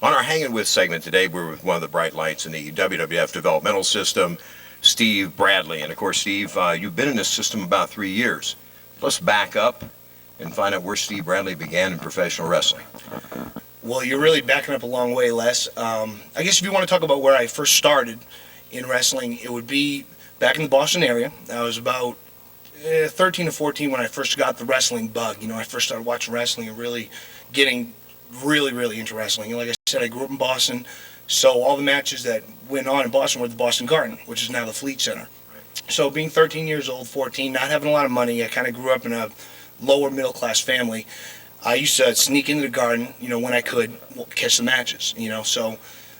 On our Hanging With segment today, we're with one of the bright lights in the WWF developmental system, Steve Bradley. And of course, Steve, you've been in this system about 3 years. Let's back up and find out where Steve Bradley began in professional wrestling. Well, you're really backing up a long way, Les. I guess if you want to talk about where I first started in wrestling, it would be back in the Boston area. I was about 13 to 14 when I first got the wrestling bug. I first started watching wrestling and really getting really into wrestling. And like I said, I grew up in Boston, so all the matches that went on in Boston were at the Boston Garden, which is now the Fleet Center. So being 13 years old, 14, not having a lot of money, I kind of grew up in a lower middle class family. I used to sneak into the Garden, when I could, catch the matches, so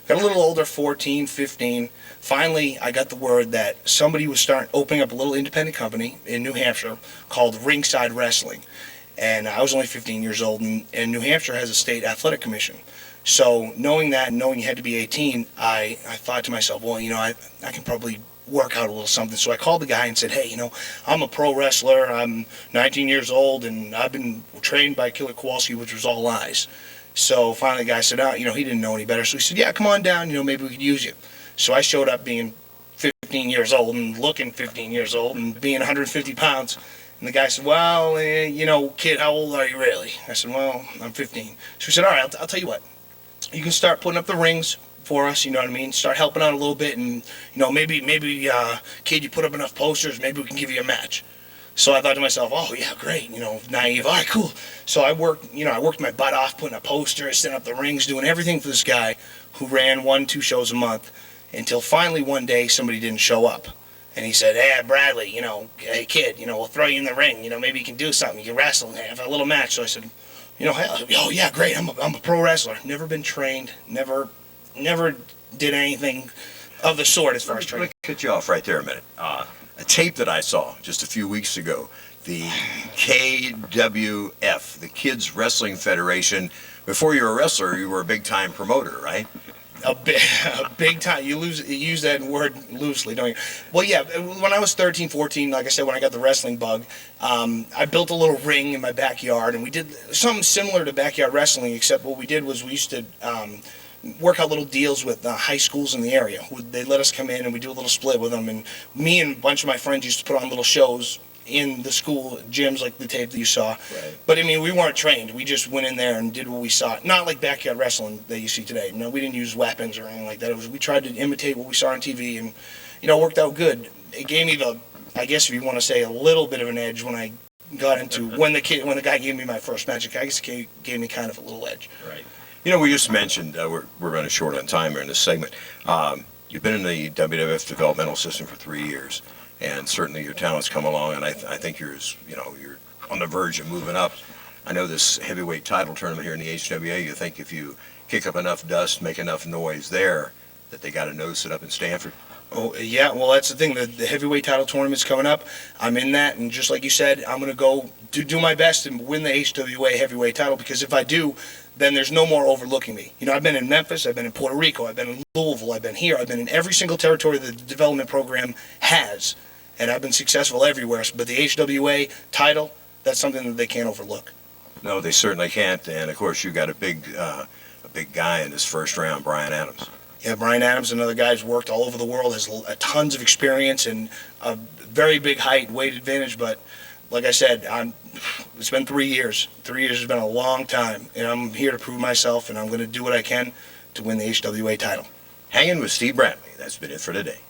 got a little older, 14, 15. Finally, I got the word that somebody was opening up a little independent company in New Hampshire called Ringside Wrestling. And I was only 15 years old, and New Hampshire has a state athletic commission. So knowing that and knowing you had to be 18, I thought to myself, well, I can probably work out a little something. So I called the guy and said, hey, I'm a pro wrestler. I'm 19 years old, and I've been trained by Killer Kowalski, which was all lies. So finally the guy said, he didn't know any better. So he said, yeah, come on down, maybe we could use you. So I showed up being 15 years old and looking 15 years old and being 150 pounds. And the guy said, well, kid, how old are you really? I said, well, I'm 15. So he said, all right, I'll tell you what. You can start putting up the rings for us, you know what I mean? Start helping out a little bit, and, maybe, kid, you put up enough posters, maybe we can give you a match. So I thought to myself, oh, yeah, great, naive, all right, cool. So I worked my butt off, putting up posters, setting up the rings, doing everything for this guy who ran 1-2 shows a month, until finally one day somebody didn't show up. And he said, hey, Bradley, hey, kid, we'll throw you in the ring. Maybe you can do something. You can wrestle and have a little match. So I said, oh, yeah, great. I'm a pro wrestler. Never been trained. Never did anything of the sort as far as training. Let me cut you off right there a minute. A tape that I saw just a few weeks ago, the KWF, the Kids Wrestling Federation. Before you were a wrestler, you were a big-time promoter, right? A big time. You use that word loosely, don't you? Well, yeah, when I was 13, 14, like I said, when I got the wrestling bug, I built a little ring in my backyard, and we did something similar to backyard wrestling, except what we did was we used to work out little deals with high schools in the area. They let us come in, and we do a little split with them, and me and a bunch of my friends used to put on little shows in the school gyms, like the tape that you saw. Right. But I mean, we weren't trained. We just went in there and did what we saw. Not like backyard wrestling that you see today. No, we didn't use weapons or anything like that. We tried to imitate what we saw on TV, and it worked out good. It gave me I guess if you want to say, a little bit of an edge when I got into when the guy gave me my first match. I guess it gave me kind of a little edge. Right. We just mentioned we're running short on time here in this segment. You've been in the WWF developmental system for 3 years. And certainly your talent's come along, and I think you're on the verge of moving up. I know this heavyweight title tournament here in the HWA, you think if you kick up enough dust, make enough noise there, that they got to notice it up in Stanford? Oh, yeah, well, that's the thing. The heavyweight title tournament's coming up. I'm in that, and just like you said, I'm going to go do my best and win the HWA heavyweight title, because if I do, then there's no more overlooking me. I've been in Memphis, I've been in Puerto Rico, I've been in Louisville, I've been here, I've been in every single territory that the development program has. And I've been successful everywhere. But the HWA title, that's something that they can't overlook. No, they certainly can't. And, of course, you got a big guy in this first round, Brian Adams. Yeah, Brian Adams, another guy who's worked all over the world, has tons of experience and a very big height, weight advantage. But like I said, it's been 3 years. 3 years has been a long time. And I'm here to prove myself, and I'm going to do what I can to win the HWA title. Hanging with Steve Bradley. That's been it for today.